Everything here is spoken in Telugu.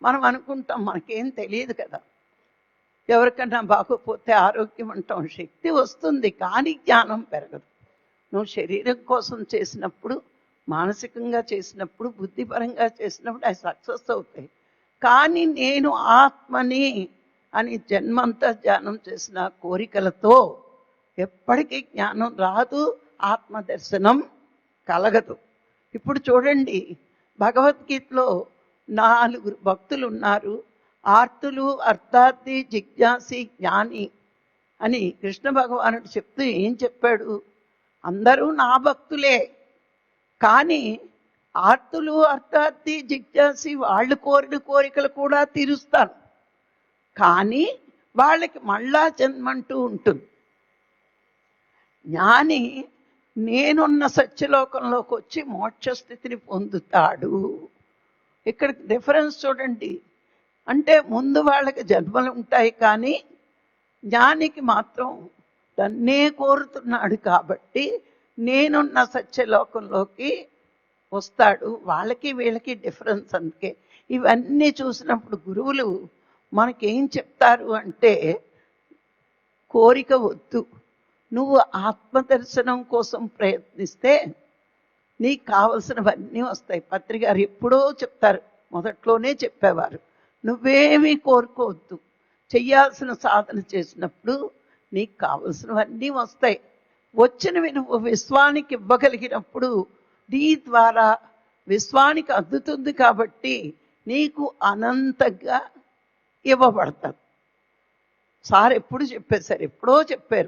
మనం అనుకుంటాం మనకేం తెలియదు కదా. ఎవరికన్నా బాగోపోతే ఆరోగ్యం అంటాం, శక్తి వస్తుంది కానీ జ్ఞానం పెరగదు. నువ్వు శరీరం కోసం చేసినప్పుడు, మానసికంగా చేసినప్పుడు, బుద్ధిపరంగా చేసినప్పుడు అవి సక్సెస్ అవుతాయి. కానీ నేను ఆత్మని అని జన్మంతా ధ్యానం చేసిన కోరికలతో ఎప్పటికీ జ్ఞానం రాదు, ఆత్మదర్శనం కలగదు. ఇప్పుడు చూడండి, భగవద్గీతలో 4 భక్తులు ఉన్నారు. ఆర్తులు, అర్థార్థి, జిజ్ఞాసి, జ్ఞాని అని కృష్ణ భగవానుడు చెప్తూ ఏం చెప్పాడు? అందరూ నా భక్తులే, కానీ ఆర్తులు, అర్థార్థి, జిజ్ఞాసి వాళ్ళు కోరిన కోరికలు కూడా తీరుస్తాను, కానీ వాళ్ళకి మళ్ళా జన్మంటూ ఉంటుంది. జ్ఞాని నేనున్న సత్యలోకంలోకి వచ్చి మోక్షస్థితిని పొందుతాడు. ఇక్కడ డిఫరెన్స్ చూడండి. అంటే ముందు వాళ్ళకి జన్మలు ఉంటాయి, కానీ జ్ఞానికి మాత్రం తన్నే కోరుతున్నాడు కాబట్టి నేనున్న సత్యలోకంలోకి వస్తాడు. వాళ్ళకి వీళ్ళకి డిఫరెన్స్. అందుకే ఇవన్నీ చూసినప్పుడు గురువులు మనకేం చెప్తారు అంటే, కోరిక వద్దు, నువ్వు ఆత్మదర్శనం కోసం ప్రయత్నిస్తే నీకు కావలసినవన్నీ వస్తాయి. పత్రికారు ఎప్పుడో చెప్తారు, మొదట్లోనే చెప్పేవారు, నువ్వేమీ కోరుకోవద్దు, చెయ్యాల్సిన సాధన చేసినప్పుడు నీకు కావలసినవన్నీ వస్తాయి. వచ్చినవి నువ్వు విశ్వానికి ఇవ్వగలిగినప్పుడు నీ ద్వారా విశ్వానికి అందుతుంది కాబట్టి నీకు అనంతంగా ఇవ్వబడతాడు. సార్ ఎప్పుడు చెప్పేశారు, ఎప్పుడో చెప్పారు.